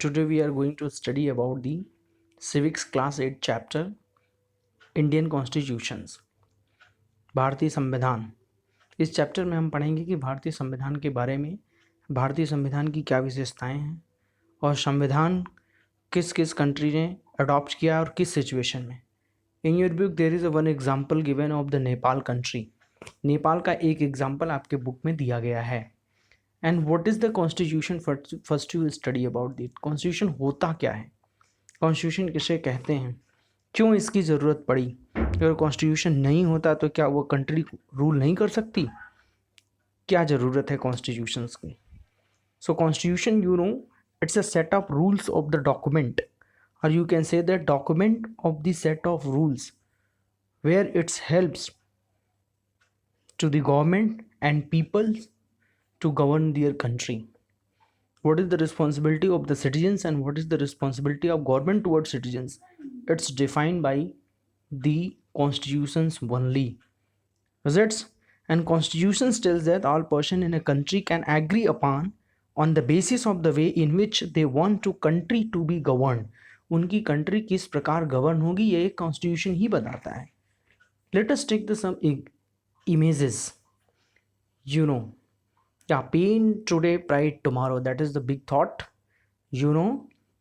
Today we are going to study about the civics class 8 chapter Indian constitutions. भारतीय संविधान. इस chapter में हम पढ़ेंगे कि भारतीय संविधान के बारे में, भारतीय संविधान की क्या विशेषताएं हैं और संविधान किस किस कंट्री ने अडॉप्ट किया और किस सिचुएशन में. In your book there is one example given of the Nepal country. Nepal का एक एग्जाम्पल आपके बुक में दिया गया है. And what is the constitution. First you study about that. Constitution होता क्या है, कॉन्स्टिट्यूशन किसे कहते हैं, क्यों इसकी ज़रूरत पड़ी, अगर कॉन्स्टिट्यूशन नहीं होता तो क्या वो कंट्री रूल नहीं कर सकती, क्या ज़रूरत है कॉन्स्टिट्यूशंस की. So constitution it's a set of rules of the document, और you can say that document of the set of rules where it's helps to the government and people to govern their country. What is the responsibility of the citizens and what is the responsibility of government towards citizens? It's defined by the constitutions only. Is it? And constitutions tells that all person in a country can agree upon on the basis of the way in which they want to country to be governed. उनकी country किस प्रकार govern होगी ये एक constitution ही बताता है. Let us take the some images. Pain today, pride tomorrow. That is the big thought.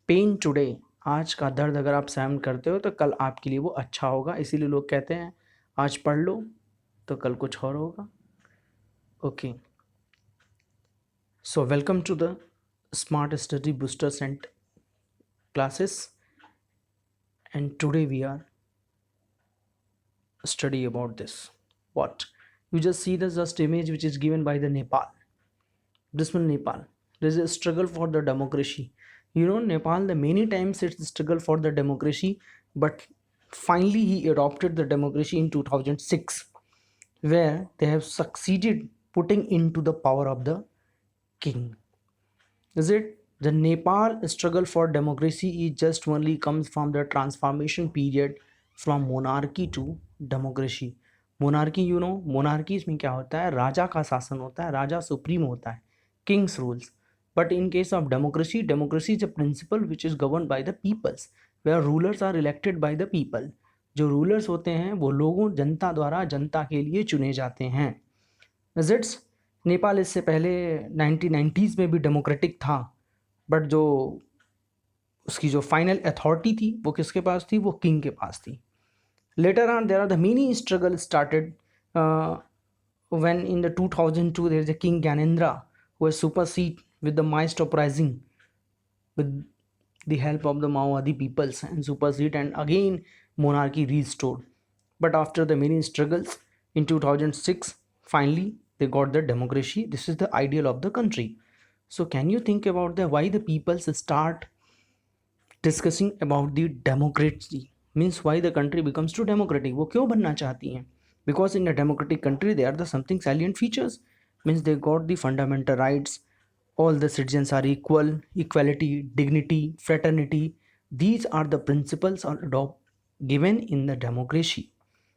Pain today. आज का दर्द अगर आप सहन करते हो तो कल आपके लिए वो अच्छा होगा. इसीलिए लोग कहते हैं आज पढ़ लो तो कल कुछ और होगा. Okay, so welcome to the smart study boosters and classes. And today we are study about this. What you just see the just image which is given by the Nepal. This one Nepal, there is a struggle for the democracy. Nepal, the many times it's struggle for the democracy, but finally he adopted the democracy in 2006, where they have succeeded putting into the power of the king. Is it the Nepal struggle for democracy is just only comes from the transformation period from monarchy to democracy. Monarchy monarchy में क्या होता है, राजा का शासन होता है, राजा supreme होता है, kings rules. But in case of democracy, democracy is a principle which is govern by the peoples, where rulers are elected by the people. जो रूलर्स होते हैं वो लोगों, जनता द्वारा, जनता के लिए चुने जाते हैं. इट्स नेपाल इससे पहले 1990s में भी डेमोक्रेटिक था, बट जो उसकी जो फाइनल अथॉरिटी थी वो किसके पास थी, वो किंग के पास थी. Later on, there are the many struggles started when in the 2002 there is a King Gyanendra who was superseded with the Maist uprising with the help of the Maowadi peoples and supersede, and again monarchy restored. But after the many struggles in 2006, finally they got the democracy. This is the ideal of the country. So can you think about the why the peoples start discussing about the democracy? Means why the country becomes too democratic. वो क्यों बनना चाहती हैं? Because in a democratic country there are the something salient features. Means they got the fundamental rights, all the citizens are equal, equality, dignity, fraternity. These are the principles are given in the democracy.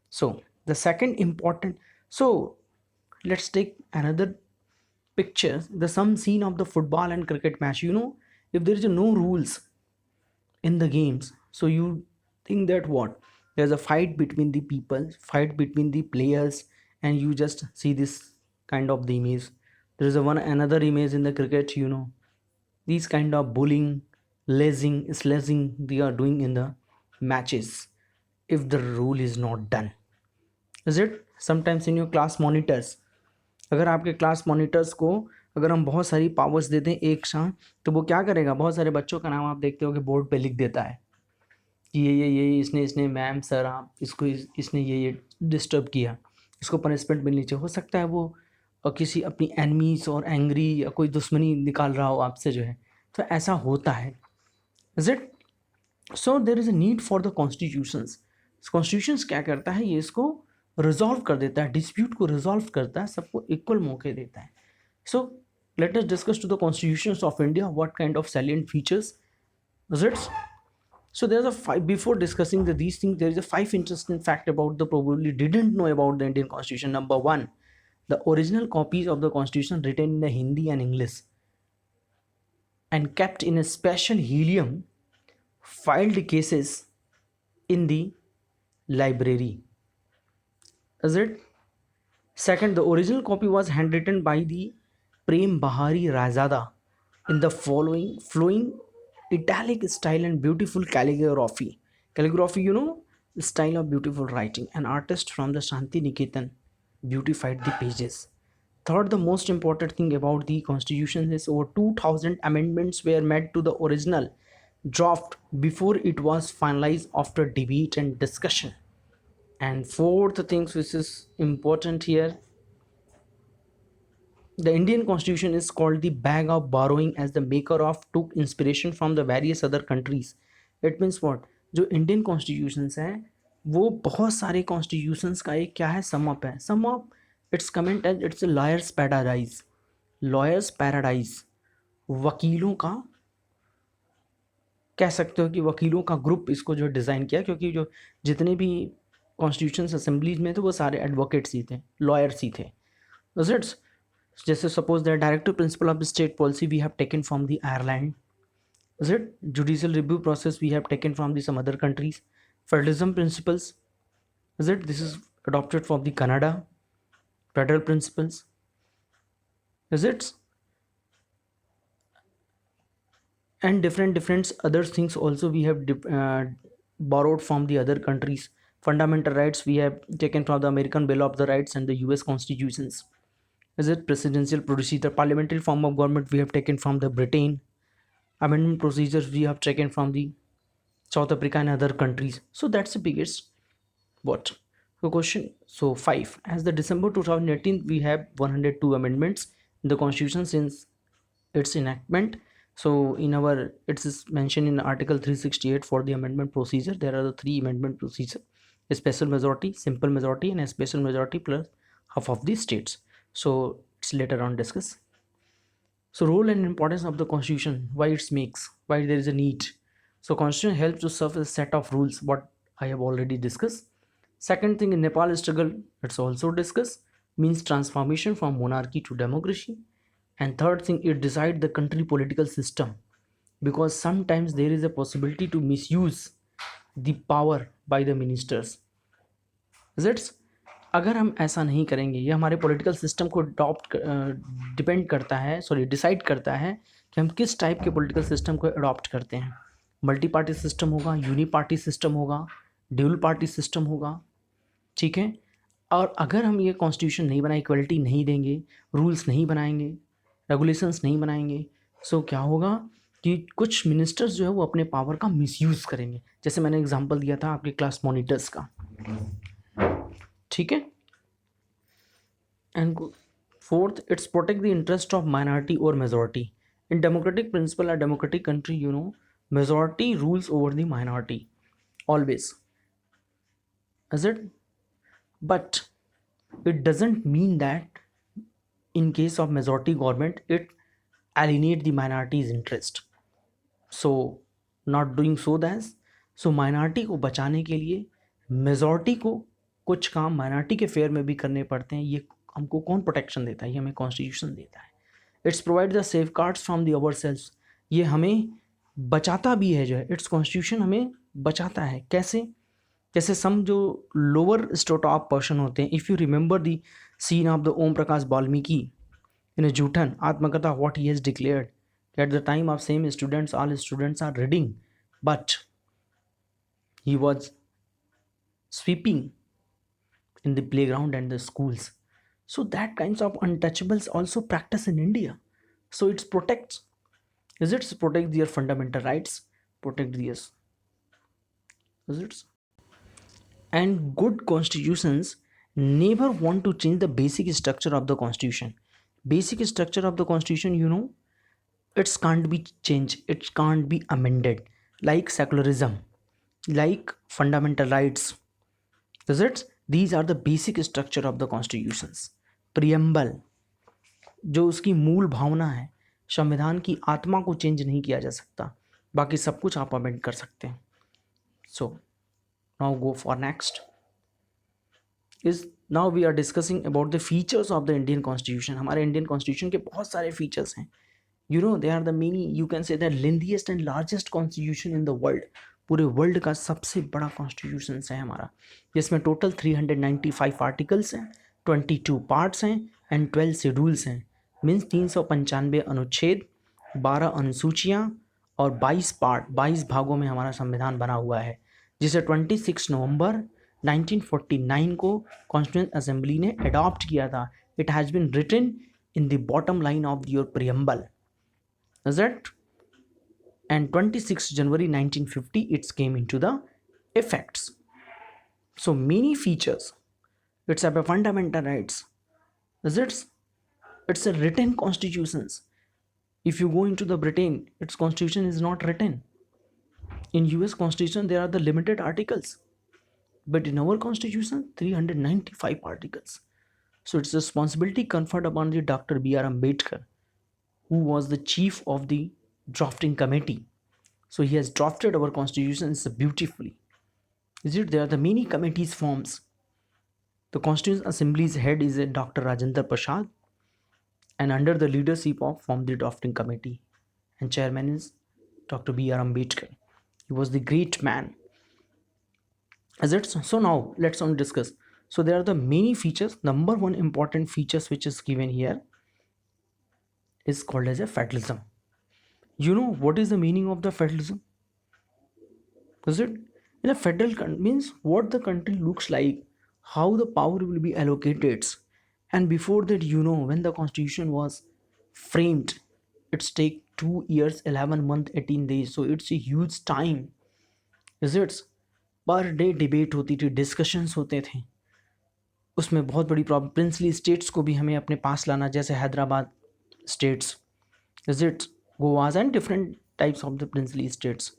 So the second important, so let's take another picture, the some scene of the football and cricket match. If there is no rules in the games, so you think that what, there's a fight between the people, fight between the players, and you just see this kind of the image. There is another image in the cricket. These kind of bullying, lazing, slashing they are doing in the matches if the rule is not done. Is it? Sometimes in your class monitors, अगर आपके class monitors को अगर हम बहुत सारी powers दे दें एक साथ, तो वो क्या करेगा, बहुत सारे बच्चों का नाम आप देखते हो कि बोर्ड पे लिख देता है कि ये इसने मैम सर आप इसको इसने ये डिस्टर्ब किया, इसको पनिशमेंट मिलनी चाहिए. हो सकता है वो किसी अपनी एनिमीज और एंग्री या कोई दुश्मनी निकाल रहा हो आपसे जो है, तो ऐसा होता है. Is it? So there is a need for the constitutions. Constitutions क्या करता है, ये इसको रिजॉल्व कर देता है, डिस्प्यूट को रिजॉल्व करता है, सबको इक्वल मौके देता है. So let us discuss to the constitutions of India, what kind of salient features. Is it? So there's a five, before discussing these things, there is a 5 interesting fact about the probably didn't know about the Indian Constitution. Number 1, the original copies of the Constitution written in the Hindi and English. and kept in a special helium filed cases in the library. Is it? Second, the original copy was handwritten by the Prem Bahari Razada in the following flowing italic style and beautiful calligraphy. Calligraphy, the style of beautiful writing. An artist from the Shanti Niketan beautified the pages. Third, the most important thing about the constitution is over 2000 amendments were made to the original draft before it was finalized after debate and discussion. And fourth things which is important here, the Indian constitution is called the bag of borrowing as the maker of took inspiration from the various other countries. It means what, जो Indian constitutions हैं वो बहुत सारे constitutions का एक क्या है, sum up है. Sum up it's comment as it's lawyers paradise. Lawyers paradise, वकीलों का, कह सकते हो कि वकीलों का ग्रुप इसको जो डिज़ाइन किया, क्योंकि जो जितने भी कॉन्स्टिट्यूशन असेंबलीज में थे वो सारे एडवोकेट्स ही थे, लॉयर्स ही थे. इट्स जैसे suppose the directive principle of state policy we have taken from the Ireland. Is it? Judicial review process we have taken from the some other countries. Federalism principles, is it, this is adopted from the Canada. Federal principles, is it? And different other things also we have borrowed from the other countries. Fundamental rights we have taken from the American Bill of the Rights and the US constitutions. Is it? Presidential procedure, parliamentary form of government we have taken from the Britain. Amendment procedures we have taken from the South Africa and other countries. So that's the biggest what so question. So 5, as the December 2018 we have 102 amendments in the constitution since its enactment. So in our, it is mentioned in article 368 for the amendment procedure. There are the 3 amendment procedure: a special majority, simple majority, and a special majority plus half of the states. So it's later on discuss. So role and importance of the constitution, why it makes, why there is a need. So constitution helps to serve as a set of rules, what I have already discussed. Second thing, in Nepal struggle, it's also discussed, means transformation from monarchy to democracy. And third thing, it decide the country political system, because sometimes there is a possibility to misuse the power by the ministers. Is it? अगर हम ऐसा नहीं करेंगे, ये हमारे political system को adopt depend करता है, सॉरी डिसाइड करता है कि हम किस टाइप के पॉलिटिकल सिस्टम को अडॉप्ट करते हैं. मल्टी पार्टी सिस्टम होगा, यूनी पार्टी सिस्टम होगा, ड्यूल पार्टी सिस्टम होगा, ठीक है. और अगर हम ये कॉन्स्टिट्यूशन नहीं बनाए, इक्वलिटी नहीं देंगे, रूल्स नहीं बनाएंगे, रेगुलेशंस नहीं बनाएंगे, सो क्या होगा कि कुछ मिनिस्टर्स जो है वो अपने पावर का मिसयूज़ करेंगे. जैसे मैंने एग्जांपल दिया था आपके क्लास मॉनिटर्स का, ठीक है. And fourth, it's protect the interest of minority और मेजॉरिटी. इन डेमोक्रेटिक प्रिंसिपल और democratic country, majority rules over the minority always. Is it? But it doesn't mean that in case of majority government it alienate the minority's interest. So not doing so that, so minority को बचाने के लिए majority को कुछ काम minority के fair में भी करने पड़ते हैं. ये हमको कौन प्रोटेक्शन देता है? ये हमें कॉन्स्टिट्यूशन देता है. It's provide the safeguards from the ourselves. ये हमें बचाता भी है, जो है इट्स कॉन्स्टिट्यूशन हमें बचाता है. कैसे? जैसे सम जो लोअर स्टेट ऑफ पर्सन होते हैं, if you remember the scene of the Om Prakash Valmiki in Joothan आत्मकथा, what he has declared at the time of same students, all students are reading, but he was sweeping in the playground and the schools. So that kinds of untouchables also practice in India. So it protects, is it protect their fundamental rights, protect theirs, is it? And good constitutions never want to change the basic structure of the constitution. Basic structure of the constitution, it can't be changed, it can't be amended, like secularism, like fundamental rights, is it? These are the basic structure of the constitutions. Preamble, जो उसकी मूल भावना है, संविधान की आत्मा को change नहीं किया जा सकता, बाकी सब कुछ आप अमेंड कर सकते हैं. So now go for next is, now we are discussing about the features of the Indian constitution. हमारे इंडियन कॉन्स्टिट्यूशन के बहुत सारे फीचर्स हैं. You know, they are the many, you can say, the lengthiest and largest constitution in the world. पूरे world का सबसे बड़ा constitution है हमारा, जिसमें टोटल 395 आर्टिकल्स हैं, 22 पार्ट्स हैं एंड 12 शेड्यूल्स हैं। मीन्स 395 अनुच्छेद, 12 अनुसूचियाँ और 22 पार्ट, 22 भागों में हमारा संविधान बना हुआ है, जिसे 26 नवंबर 1949 को कॉन्स्टिट्यूंट असेंबली ने अडॉप्ट किया था। It has been written in the bottom line of your preamble, is it? And 26 January 1950 it came into the effects. So many features, it's about fundamental rights, is it? It's a written constitutions. If you go into the Britain, its constitution is not written. In US constitution there are the limited articles, but in our constitution 395 articles. So it's a responsibility conferred upon the Dr. B.R. Ambedkar, who was the chief of the drafting committee. So he has drafted our constitutions beautifully. Is it? There are the many committees forms. The Constituent Assembly's head is a Dr. Rajendra Prasad, and under the leadership of from the drafting committee, and chairman is Dr. B.R. Ambedkar. He was the great man. Is it? So now let's discuss. So there are the many features. Number one important features which is given here is called as a federalism. You know what is the meaning of the federalism? Is it? In a federal country means what the country looks like, how the power will be allocated. And before that, you know, when the constitution was framed, it's take 2 years, 11 months, 18 days. So it's a huge time. Is it? Per day debate होती थी, discussions होते थे, उसमें बहुत बड़ी problem, princely states को भी हमें अपने पास लाना, जैसे Hyderabad states, is it, Goa's and different types of the princely states,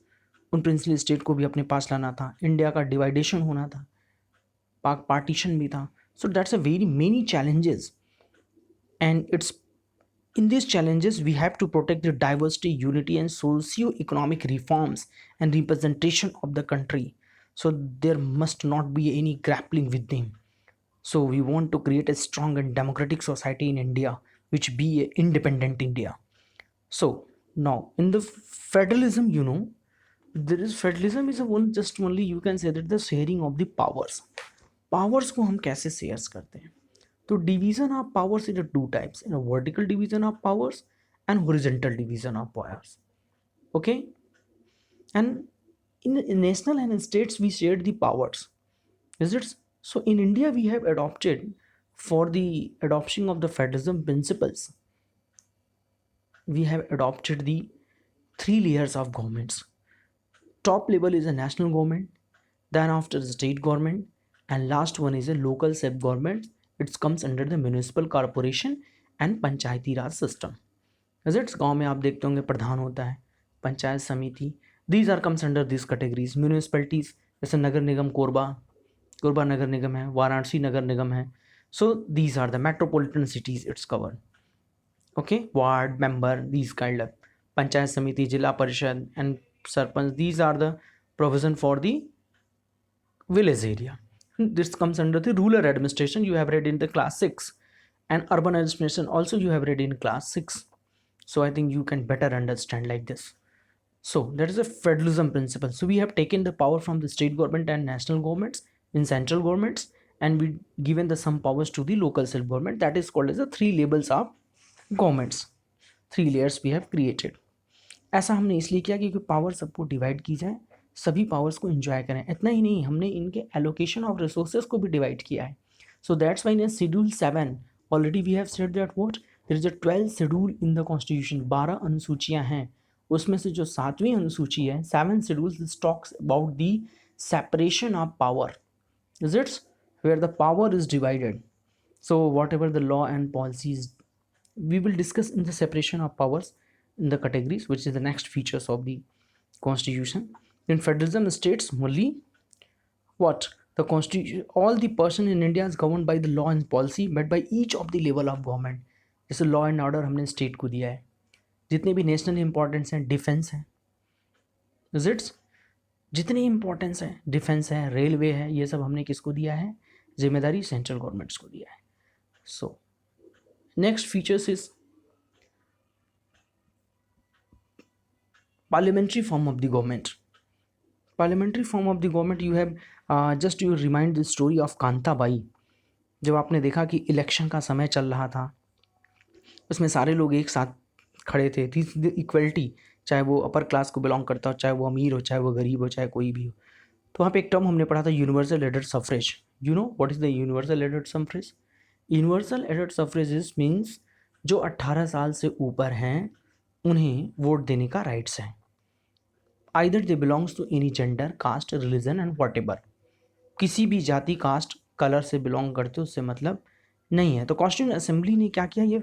उन प्रिंसली स्टेट को भी अपने पास लाना था। इंडिया का डिवाइडेशन होना था, पाक पार्टीशन भी था। So that's a very many challenges, and it's in these challenges we have to protect the diversity, unity and socio-economic reforms and representation of the country. So there must not be any grappling with them. So we want to create a strong and democratic society in India, which be a independent India. So now in the federalism, you know, there is federalism is a one, just only you can say that the sharing of the powers को हम कैसे shares करते हैं। तो division of powers in two types, in vertical division of powers and horizontal division of powers, okay. And in national and in states we shared the powers, is it? So in India we have adopted, for the adoption of the federalism principles, we have adopted the 3 layers of governments. Top level is a national government, then after the state government, and last one is a local self government. It comes under the municipal corporation and Panchayati Raj system, is it's. गाँव में आप देखते होंगे प्रधान होता है, panchayat samiti, these are comes under this categories. Municipalities जैसे नगर निगम, कोरबा नगर निगम है, वाराणसी नगर निगम है। So these are the metropolitan cities it's covered, okay. Ward member, these kind of panchayat samiti, Zila Parishad and sarpanch, these are the provision for the village area. This comes under the rural administration, you have read in the class 6, and urban administration also you have read in class 6. So I think you can better understand like this. So that is a federalism principle. So we have taken the power from the state government and national governments in central governments, and we given the some powers to the local self government. That is called as the 3 levels of governments. 3 layers we have created. ऐसा हमने इसलिए किया क्योंकि power सबको divide की जाए, सभी powers को एंजॉय करें। इतना ही नहीं, हमने इनके एलोकेशन ऑफ रिसोर्सेज को भी डिवाइड किया है। So that's why in schedule 7 already we have said that what there is a 12 schedule in the constitution. 12 अनुसूचियाँ हैं, उसमें से जो 7वीं अनुसूची है, 7 schedule talks about the separation of power, is it's, where the power is divided. So whatever the law and policies we will discuss in the separation of powers in the categories, which is the next features of the constitution. In federalism states only what the constitution, all the person in India is governed by the law and policy but by each of the level of government. जैसे law and order हमने state को दिया है, जितने भी national importance हैं, defence है, is it's, जितने इंपॉर्टेंस है, डिफेंस है, रेलवे है, ये सब हमने किसको दिया है, जिम्मेदारी सेंट्रल गवर्नमेंट्स को दिया है. So next features is Parliamentary form of the government. Parliamentary form of the government, you have just you remind the story of Kanta by. जब आपने देखा कि इलेक्शन का समय चल रहा था, उसमें सारे लोग एक साथ खड़े थे, थी इक्वलिटी, चाहे वो अपर क्लास को बिलोंग करता हो, चाहे वो अमीर हो, चाहे वो गरीब हो, चाहे कोई भी हो. तो वहाँ पे एक टर्म हमने पढ़ा था, यूनिवर्सल एडेड suffrage. You know what is the universal एडेड सफरेज? यूनिवर्सल एडेड सफरेज इज मीन्स जो 18 साल से ऊपर हैं उन्हें वोट देने का राइट्स है. Either they belongs to any gender, caste, religion and whatever. किसी भी जाति, कास्ट, कलर से बिलोंग करते उससे मतलब नहीं है. तो कॉन्स्टिट्यूंट असेंबली ने क्या किया, ये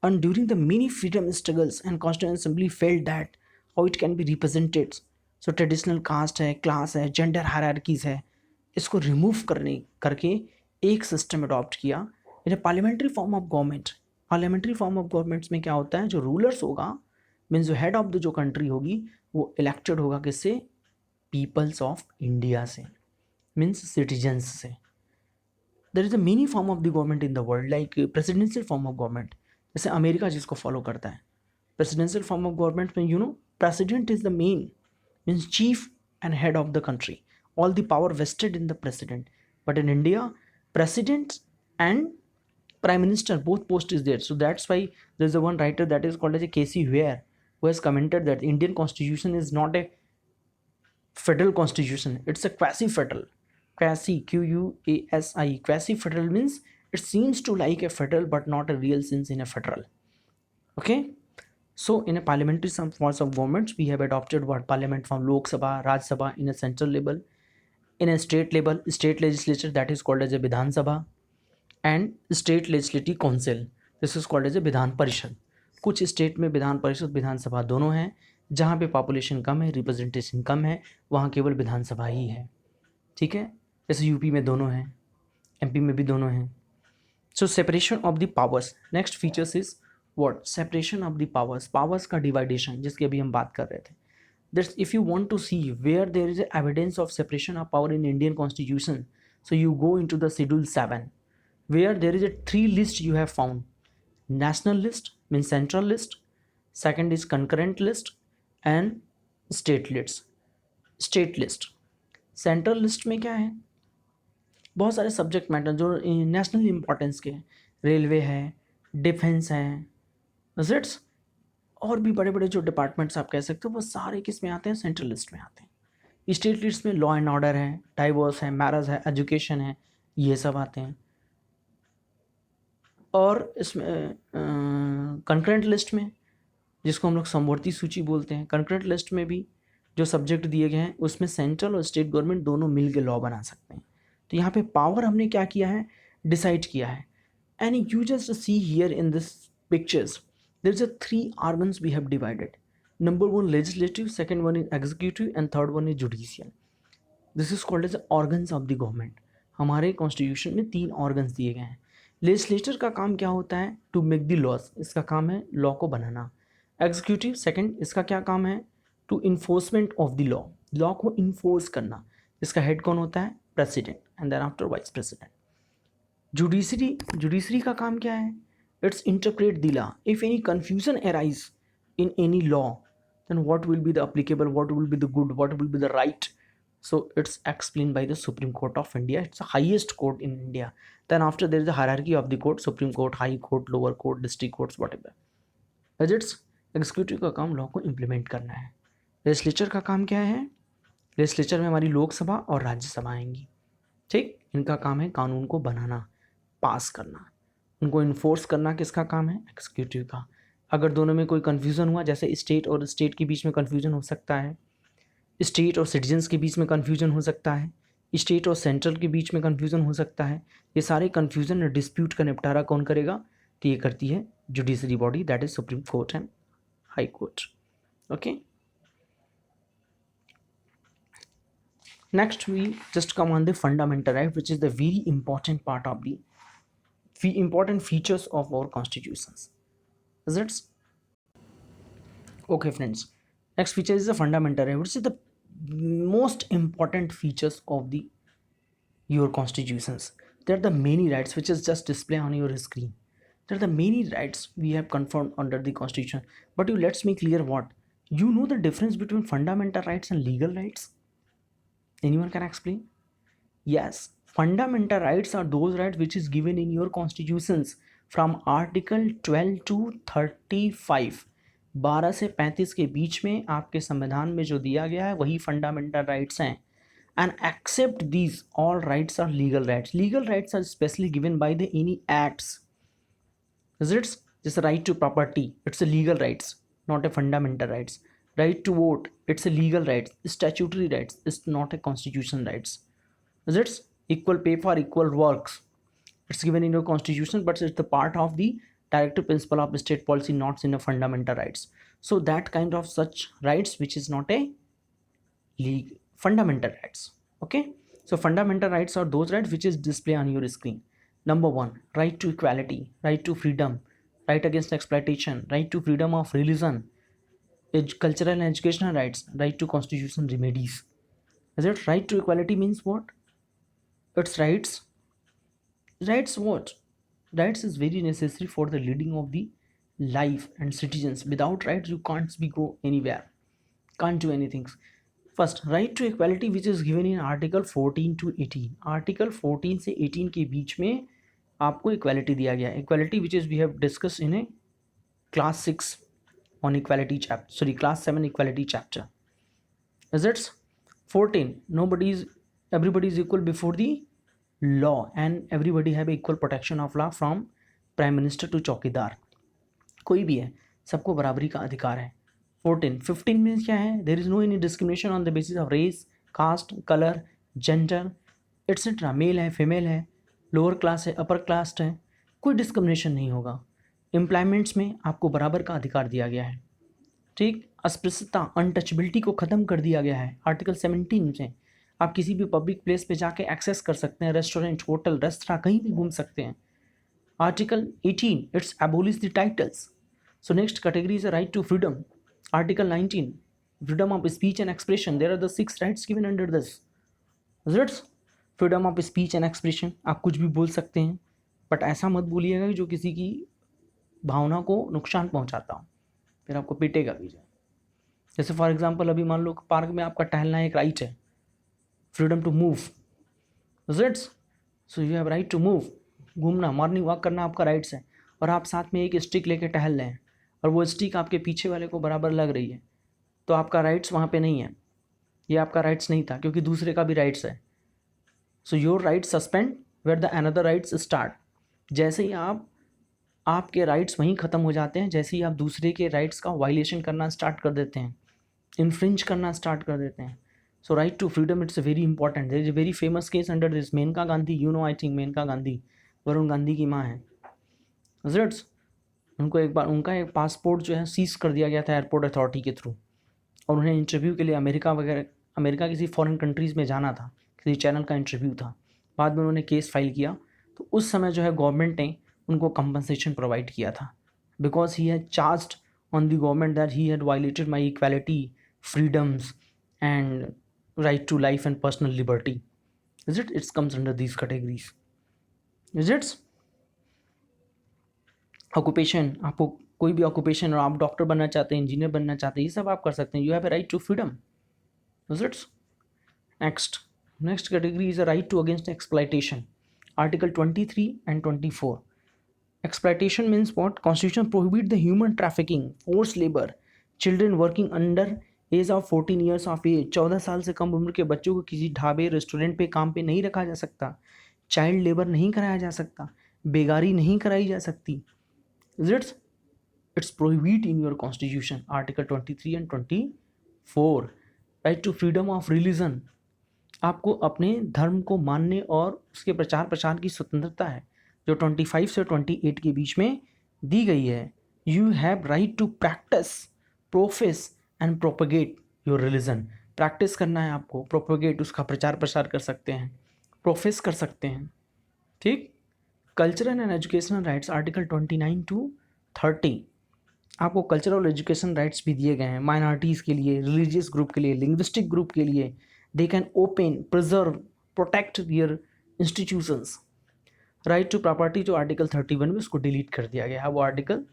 and during the many freedom struggles and constituent assembly felt that how it can be represented. So traditional caste है, क्लास है, जेंडर हायरार्कीज है, इसको रिमूव करके एक सिस्टम अडॉप्ट किया, यानी parliamentary form of government. Parliamentary form of governments में क्या होता है, जो रूलर्स होगा मीन्स जो हेड ऑफ द जो कंट्री होगी वो इलेक्टेड होगा किससे, पीपल्स ऑफ इंडिया से, मीन्स सिटीजन्स से. There is a many form of the government in the world, like presidential form of government, जैसे अमेरिका जिसको फॉलो करता है. प्रेसिडेंशियल फॉर्म ऑफ गवर्नमेंट में you know president is the main, means chief and head of the country, all the power vested in the president. But in India president and prime minister both post is there. So that's why there's a one writer that is called as a Casey Ware, who has commented that the Indian constitution is not a federal constitution, it's a quasi federal. Quasi, QUASI, quasi federal means it seems to like a federal but not a real sense in a federal. Okay, so in a parliamentary some forms of governments we have adopted what parliament from Lok Sabha, Raj Sabha in a central level. In a state level, state legislature that is called as a Vidhan Sabha and state legislative council, this is called as a Vidhan Parishad. कुछ state में विधान परिषद विधानसभा दोनों हैं, जहाँ पे population कम है, representation कम है, वहाँ केवल विधानसभा ही है. ठीक है, जैसे यूपी में दोनों हैं, एमपी में भी दोनों हैं. So separation of the powers, next features is what, separation of the powers, powers का डिवाइडेशन जिसकी अभी हम बात कर रहे थे. That's if you want to see where there is evidence of separation of power in Indian constitution, so you go into the schedule 7 where there is a 3 list you have found. National list means central list, second is concurrent list and state list. State list, central list में क्या है, बहुत सारे subject matter जो national importance के हैं, railway है, defence है, विजिट्स और भी बड़े बड़े जो डिपार्टमेंट्स आप कह सकते हो वो सारे किस में आते हैं, सेंट्रल लिस्ट में आते हैं. स्टेट लिस्ट में लॉ एंड ऑर्डर है, डाइवोर्स है, मैरिज है, एजुकेशन है, ये सब आते हैं. और इसमें कंकरेंट लिस्ट में, जिसको हम लोग समवर्ती सूची बोलते हैं, कंकरेंट लिस्ट में भी जो सब्जेक्ट दिए गए हैं उसमें सेंट्रल और स्टेट गवर्नमेंट दोनों मिल के लॉ बना सकते हैं. तो यहाँ पे पावर हमने क्या किया है, डिसाइड किया है. And you just see here in this pictures there is a 3 organs we have divided. Number 1 legislative, second one is executive and third one is judicial. This is called as organs of the government. हमारे constitution में 3 organs दिए गए हैं. Legislature का काम क्या होता है, टू मेक द लॉज, इसका काम है लॉ को बनाना. एग्जीक्यूटिव सेकंड, इसका क्या काम है, to enforcement of the law, law को इन्फोर्स करना. इसका हेड कौन होता है, president and then after vice president. Judiciary का काम क्या है, it's interpret the law. If any confusion arise in any law then what will be the applicable, what will be the good, what will be the right. So it's explained by the Supreme Court of India. It's the highest court in India. Then after there is the hierarchy of the court, Supreme Court, High Court, Lower Court, District Courts, whatever. As it's executive का काम law को implement करना है. Legislature का काम क्या है, legislature में हमारी लोकसभा और राज्यसभा आएंगी. ठीक, इनका काम है कानून को बनाना, पास करना, उनको इन्फोर्स करना किसका काम है, एग्जीक्यूटिव का. अगर दोनों में कोई कन्फ्यूज़न हुआ, जैसे स्टेट और स्टेट के बीच में कन्फ्यूजन हो सकता है, स्टेट और सिटीजन्स के बीच में कन्फ्यूजन हो सकता है, स्टेट और सेंट्रल के बीच में कन्फ्यूजन हो सकता है. ये सारे कन्फ्यूजन और डिस्प्यूट का निपटारा कौन करेगा, तो ये करती है judiciary body, that is supreme court and high court. Okay, next we just come on the fundamental right which is the very important part of the important features of our constitutions. Is it? Okay friends, next feature is the fundamental right, which is the most important features of the your constitutions. There are the many rights which is just display on your screen. There are the many rights we have confirmed under the constitution, but you let's make clear what You know the difference between fundamental rights and legal rights? Anyone can explain? Yes, fundamental rights are those rights which is given in your constitutions from Article 12 to 35. 12 से 35 के बीच में आपके संविधान में जो दिया गया है वही फंडामेंटल राइट्स हैं. And except these, all rights are legal rights. Legal rights are specially given by the any acts. Is it just a right to property? It's a legal rights, not a fundamental rights. Right to vote, it's a legal rights. Statutory rights, it's not a constitution rights. Is it equal pay for equal works? It's given in your constitution, but it's the part of the directive principle of state policy, not in a fundamental rights. So that kind of such rights which is not a legal fundamental rights. Okay, so fundamental rights are those rights which is display on your screen. Number one, right to equality, right to freedom, right against exploitation, right to freedom of religion, cultural and educational rights, right to constitutional remedies. Is it right to equality means what? It's rights. Rights what? Rights is very necessary for the leading of the life and citizens. Without rights you can't be go anywhere, can't do anything. First, right to equality which is given in article 14 to 18. Article 14 से 18 के बीच में आपको equality दिया गया है. Equality which is we have discuss in a class 6 on equality chapter, sorry, class 7 equality chapter. Is it 14? Everybody is equal before the law and everybody have equal protection of law from prime minister to चौकीदार. कोई भी है, सबको बराबरी का अधिकार है. 14. 15 means क्या है? There is no any discrimination on the basis of race, caste, colour, gender etcetera. Male है, फीमेल है, लोअर क्लास है, अपर कास्ट है, कोई डिस्क्रिमिनेशन नहीं होगा. एम्प्लॉयमेंट्स में आपको बराबर का अधिकार दिया गया है. ठीक. अस्पृश्यता, अनटचबिलिटी को ख़त्म कर दिया गया है. आर्टिकल 17 से आप किसी भी पब्लिक प्लेस पे जाके एक्सेस कर सकते हैं. रेस्टोरेंट, होटल, रेस्तरां, कहीं भी घूम सकते हैं. Article 18 it's abolish the titles. So next category is right to freedom. Article 19, freedom of speech and expression. There are the 6 rights given under this. Is it? Freedom of speech and expression. आप कुछ भी बोल सकते हैं, but ऐसा मत बोलिएगा कि जो किसी की भावना को नुकसान पहुंचाता हो, फिर आपको पीटेगा भी जाए. जैसे फॉर एग्जांपल अभी मान लो पार्क में आपका टहलना एक राइट है. Freedom to move. Is it? So you have right to move. घूमना, मॉर्निंग वॉक करना आपका राइट्स है. और आप साथ में एक स्टिक लेके टहल रहे हैं और वो स्टिक आपके पीछे वाले को बराबर लग रही है, तो आपका राइट्स वहाँ पे नहीं है. ये आपका राइट्स नहीं था क्योंकि दूसरे का भी राइट्स है. So your rights suspend where the another rights start. जैसे ही आपके राइट्स वहीं ख़त्म हो जाते हैं जैसे ही आप दूसरे के राइट्स का वायलेशन करना स्टार्ट कर देते हैं, इन्फ्रिंज करना स्टार्ट कर देते हैं. So right to freedom it's very important. There is a very famous case under this. Menaka Gandhi, you know, I think Menaka Gandhi Varun Gandhi की माँ है. उनको एक बार उनका एक पासपोर्ट जो है सीज कर दिया गया था एयरपोर्ट अथॉरिटी के थ्रू, और उन्हें इंटरव्यू के लिए अमेरिका किसी फॉरेन कंट्रीज़ में जाना था, किसी चैनल का इंटरव्यू था. बाद में उन्होंने केस फाइल किया, तो उस समय जो है गवर्नमेंट ने उनको कंपनसेशन प्रोवाइड किया था, because he had charged on the government that he had violated my equality, freedoms and right to life and personal liberty. Is it? It's comes under these categories. Is it's? Occupation, आपको कोई भी occupation, और आप doctor बनना चाहते हैं, engineer बनना चाहते हैं, ये सब आप कर सकते हैं. You have a right to freedom. Is it's? Next category is a right to against exploitation. Article 23 and 24. Exploitation means what? Constitution prohibit the human trafficking, force labour, children working under age of 14 years of age. 14 साल से कम उम्र के बच्चों को किसी ढाबे, restaurant पे काम पे नहीं रखा जा सकता. चाइल्ड लेबर नहीं कराया जा सकता. बेगारी नहीं कराई जा सकती. Is it? It's prohibited in your constitution, article 23 and 24. Right to freedom of religion. आपको अपने धर्म को मानने और उसके प्रचार प्रसार की स्वतंत्रता है, जो 25 से 28 के बीच में दी गई है. You have right to practice, profess and propagate your religion. Practice करना है आपको, प्रोपोगेट उसका प्रचार प्रसार कर सकते हैं, प्रोफेस कर सकते हैं. ठीक. Cultural and educational rights, article 29 to 30. आपको कल्चरल और एजुकेशन राइट्स भी दिए गए हैं माइनॉरिटीज़ के लिए, रिलीजियस ग्रुप के लिए, लिंग्विस्टिक ग्रुप के लिए. They can open, preserve, protect their institutions. Right to property जो आर्टिकल 31 में, उसको डिलीट कर दिया गया है. वो आर्टिकल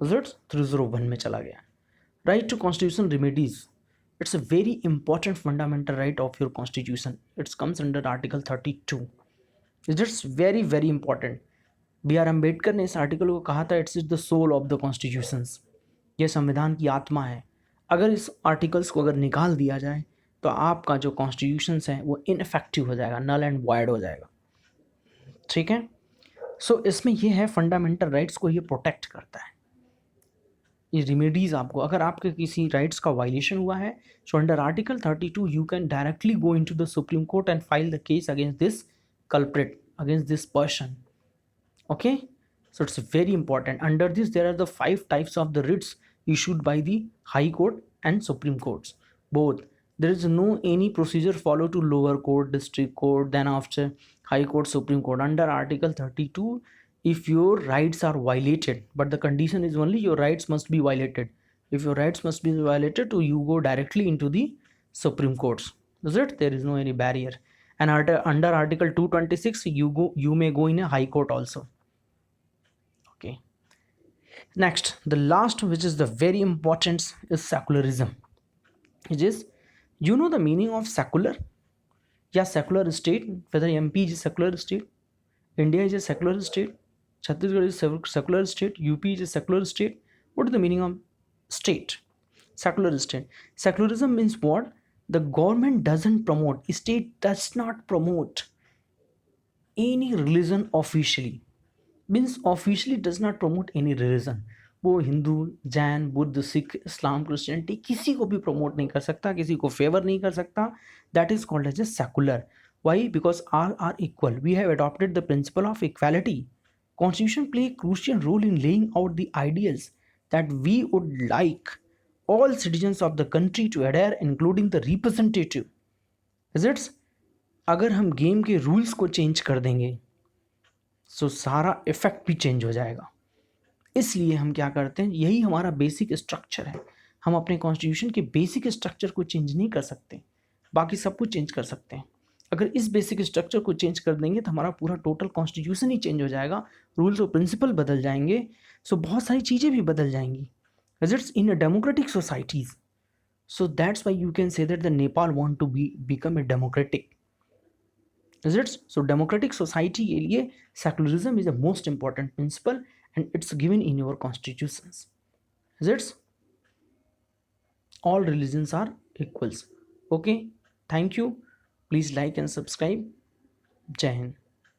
301 में चला गया. Right to constitutional remedies. It's a very important fundamental right of your constitution. It comes under Article 32. It's very very important. B R Ambedkar ने इस आर्टिकल को कहा था it's is the soul of the constitutions, ये संविधान की आत्मा है। अगर इस आर्टिकल्स को अगर निकाल दिया जाए तो आपका जो कॉन्स्टिट्यूशंस है वो इनफेक्टिव हो जाएगा, नल एंड वाइड हो जाएगा। ठीक है, सो इसमें ये है फंडामेंटल राइट्स को ये प्रोटेक्ट करता है। ये रिमेडीज़ आपको, अगर आपके किसी राइट्स का वायलेशन हुआ है, so under article 32 you can directly go into the supreme court and file the case against this culprit, against this person. Okay, so it's very important. Under this there are the 5 types of the writs issued by the high court and supreme courts both. There is no any procedure followed to lower court, district court, then after high court, supreme court. Under article 32, if your rights are violated, but the condition is only your rights must be violated. If your rights must be violated, so you go directly into the supreme courts. Is it? There is no any barrier. And under article 226 you may go in a high court also. Okay, next, the last, which is the very important, is secularism, which is, you know the meaning of secular? Yeah, secular state, whether MP is a secular state, India is a secular state, Chhattisgarh is a secular state, UP is a secular state. What is the meaning of state? Secular state. Secularism means what? The government doesn't promote, state does not promote any religion officially. Means officially does not promote any religion. वो हिंदू, जैन, बुद्ध, सिख, इस्लाम, Christianity किसी को भी promote नहीं कर सकता, किसी को favour नहीं कर सकता. That is called as a secular. Why? Because all are equal. We have adopted the principle of equality. Constitution play a crucial role in laying out the ideals that we would like all citizens of the country to adhere, including the representative. Is it? अगर हम game के rules को change कर देंगे सो सारा effect भी change हो जाएगा. इसलिए हम क्या करते हैं, यही हमारा बेसिक स्ट्रक्चर है. हम अपने कॉन्स्टिट्यूशन के बेसिक स्ट्रक्चर को चेंज नहीं कर सकते, बाकी सब कुछ चेंज कर सकते हैं. अगर इस बेसिक स्ट्रक्चर को चेंज कर देंगे तो हमारा पूरा टोटल कॉन्स्टिट्यूशन ही चेंज हो जाएगा, रूल्स और प्रिंसिपल बदल जाएंगे, सो बहुत सारी चीज़ें भी बदल जाएंगी. It's in a democratic societies. So that's why you can say that the Nepal want to become a democratic. Is it? So democratic society के लिए secularism is the most important principle and it's given in your constitutions. Is it? All religions are equals. Okay, thank you. Please like and subscribe. Jai Hind.